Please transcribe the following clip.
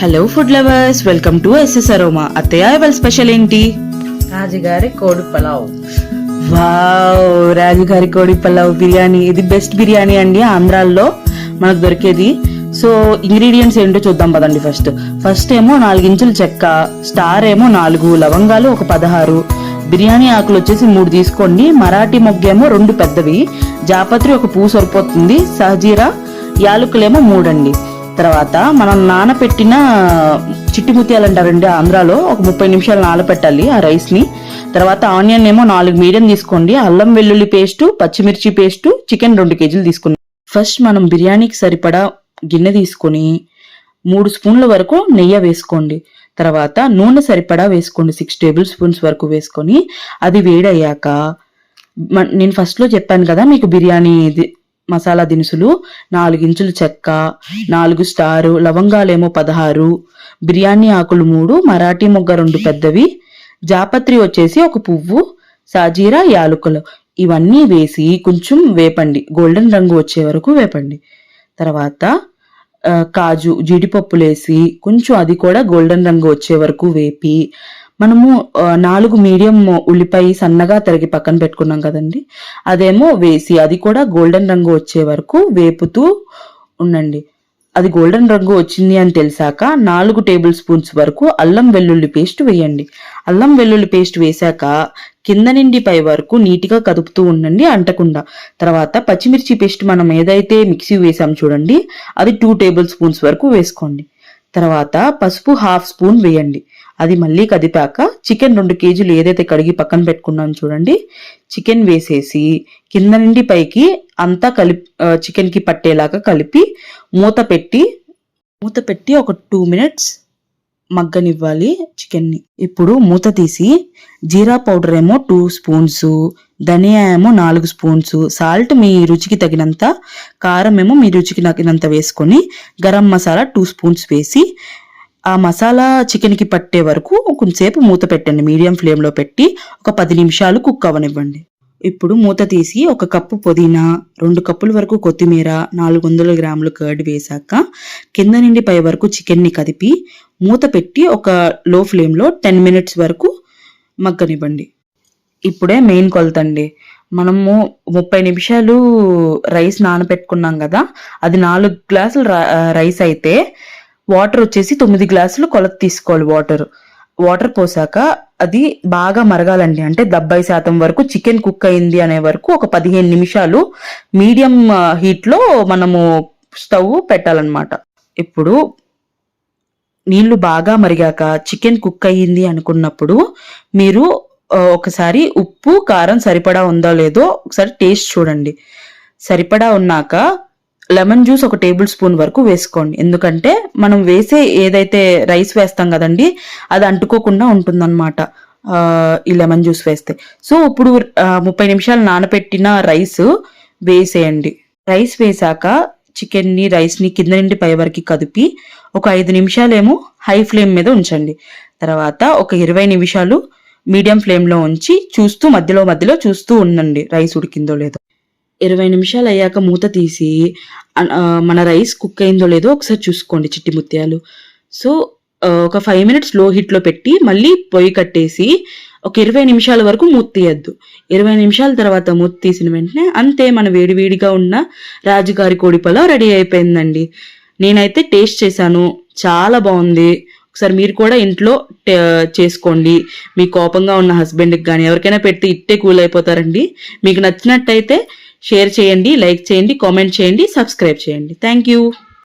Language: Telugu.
Hello food lovers, welcome to SS aroma. అత్తయ్య ఇవాళ స్పెషల్ ఏంటి? రాజుగారి కోడి పలావ్. వావ్, రాజుగారి కోడి పలావ్ బిర్యానీ. ఇది బెస్ట్ బిర్యానీ అండి, ఆంధ్రాల్లో మనకు దొరికేది. సో ఇంగ్రీడియంట్స్ ఏంటో చూద్దాం పదండి. ఫస్ట్ ఏమో 4 ఇంచుల చెక్క, స్టార్ ఏమో 4, లవంగాలు ఒక 16, బిర్యానీ ఆకులు వచ్చేసి 3 తీసుకోండి, మరాఠీ మొగ్గేమో 2 పెద్దవి, జాపత్రి ఒక పువ్వు సరిపోతుంది, సహజీరా యాలకులేమో 3 అండి. తర్వాత మనం నానపెట్టిన చిట్టి ముత్యాలు అంటారండి ఆంధ్రాలో, ఒక 30 నిమిషాలు నానపెట్టాలి ఆ రైస్ ని. తర్వాత ఆనియన్ ఏమో 4 మీడియం తీసుకోండి, అల్లం వెల్లుల్లి పేస్టు, పచ్చిమిర్చి పేస్టు, చికెన్ 2 కేజీలు తీసుకున్నాం. ఫస్ట్ మనం బిర్యానీకి సరిపడా గిన్నె తీసుకొని 3 స్పూన్ల వరకు నెయ్యి వేసుకోండి. తర్వాత నూనె సరిపడా వేసుకోండి, 6 టేబుల్ స్పూన్స్ వరకు వేసుకొని అది వేడయ్యాక నేను ఫస్ట్ లో చెప్పాను కదా మీకు బిర్యానీ మసాలా దినుసులు, 4 ఇంచుల చెక్క, 4 స్టారు, లవంగాలేమో 16, బిర్యానీ ఆకులు 3, మరాఠీ మొగ్గ 2 పెద్దవి, జాపత్రి వచ్చేసి ఒక పువ్వు, సాజీరా యాలకులు ఇవన్నీ వేసి కొంచెం వేపండి, గోల్డెన్ రంగు వచ్చే వరకు వేపండి. తర్వాత కాజు జీడిపప్పులేసి కొంచెం అది కూడా గోల్డెన్ రంగు వచ్చే వరకు వేపి, మనము 4 మీడియం ఉల్లిపాయ సన్నగా తరిగి పక్కన పెట్టుకున్నాం కదండి, అదేమో వేసి అది కూడా గోల్డెన్ రంగు వచ్చే వరకు వేపుతూ ఉండండి. అది గోల్డెన్ రంగు వచ్చింది అని తెలిసాక 4 టేబుల్ స్పూన్స్ వరకు అల్లం వెల్లుల్లి పేస్ట్ వేయండి. అల్లం వెల్లుల్లి పేస్ట్ వేశాక కింద నుండి పై వరకు నీట్గా కదుపుతూ ఉండండి, అంటకుండా. తర్వాత పచ్చిమిర్చి పేస్ట్ మనం ఏదైతే మిక్సీ వేసాం చూడండి, అది 2 టేబుల్ స్పూన్స్ వరకు వేసుకోండి. తర్వాత పసుపు 1/2 స్పూన్ వేయండి. అది మళ్ళీ కదిపాక చికెన్ 2 కేజీలు ఏదైతే కడిగి పక్కన పెట్టుకున్నాను చూడండి, చికెన్ వేసేసి కింద నుండి పైకి అంతా చికెన్ కి పట్టేలాగా కలిపి మూత పెట్టి ఒక 2 మినిట్స్ మగ్గనివ్వాలి చికెన్ ని. ఇప్పుడు మూత తీసి జీరా పౌడర్ ఏమో 2 స్పూన్స్, ధనియా ఏమో 4 స్పూన్స్, సాల్ట్ మీ రుచికి తగినంత, కారం ఏమో మీ రుచికి తగినంత వేసుకొని, గరం మసాలా 2 స్పూన్స్ వేసి ఆ మసాలా చికెన్ కి పట్టే వరకు కొంచెంసేపు మూత పెట్టండి. మీడియం ఫ్లేమ్ లో పెట్టి ఒక 10 నిమిషాలు కుక్ అవనివ్వండి. ఇప్పుడు మూత తీసి 1 కప్పు పుదీనా, 2 కప్పుల వరకు కొత్తిమీర, 400 గ్రాములు కర్డ్ వేశాక కింద నుండి పై వరకు చికెన్ ని కదిపి మూత పెట్టి ఒక లో ఫ్లేమ్ లో 10 మినిట్స్ వరకు మగ్గనివ్వండి. ఇప్పుడే మెయిన్ కొలతండి. మనము 30 నిమిషాలు రైస్ నానబెట్టుకున్నాం కదా, అది 4 గ్లాసులు రైస్ అయితే వాటర్ వచ్చేసి 9 గ్లాసులు కొలత తీసుకోవాలి. వాటర్ పోసాక అది బాగా మరగాలండి, అంటే 70% వరకు చికెన్ కుక్ అయింది అనే వరకు ఒక 15 నిమిషాలు మీడియం హీట్ లో మనము స్టవ్ పెట్టాలన్నమాట. ఇప్పుడు నీళ్లు బాగా మరిగాక చికెన్ కుక్ అయ్యింది అనుకున్నప్పుడు మీరు ఒకసారి ఉప్పు కారం సరిపడా ఉందో లేదో ఒకసారి టేస్ట్ చూడండి. సరిపడా ఉన్నాక లెమన్ జ్యూస్ 1 టేబుల్ స్పూన్ వరకు వేసుకోండి, ఎందుకంటే మనం వేసే ఏదైతే రైస్ వేస్తాం కదండి అది అంటుకోకుండా ఉంటుందన్నమాట ఈ లెమన్ జ్యూస్ వేస్తే. సో ఇప్పుడు 30 నిమిషాలు నానబెట్టిన రైస్ వేసేయండి. రైస్ వేసాక చికెన్ ని రైస్ ని కింద నుండి పై వరకు కదిపి ఒక 5 నిమిషాలేమో హై ఫ్లేమ్ మీద ఉంచండి. తర్వాత ఒక 20 నిమిషాలు మీడియం ఫ్లేమ్ లో ఉంచి మధ్యలో చూస్తూ ఉండండి రైస్ ఉడికిందో లేదో. 20 నిమిషాలు అయ్యాక మూత తీసి మన రైస్ కుక్ అయిందో లేదో ఒకసారి చూసుకోండి చిట్టి ముత్యాలు. సో ఒక 5 మినిట్స్ లో హీట్ లో పెట్టి మళ్ళీ పొయ్యి కట్టేసి ఒక 20 నిమిషాల వరకు మూత తీయద్దు. 20 నిమిషాల తర్వాత మూత తీసిన వెంటనే అంతే, మన వేడివేడిగా ఉన్న రాజుగారి కోడి పలావ్ రెడీ అయిపోయిందండి. నేనైతే టేస్ట్ చేశాను, చాలా బాగుంది. ఒకసారి మీరు కూడా ఇంట్లో చేసుకోండి. మీ కోపంగా ఉన్న హస్బెండ్కి కానీ ఎవరికైనా పెడితే ఇట్టే కూల్ అయిపోతారండి. మీకు నచ్చినట్టయితే షేర్ చేయండి, లైక్ చేయండి, కామెంట్ చేయండి, సబ్స్క్రైబ్ చేయండి. Thank you.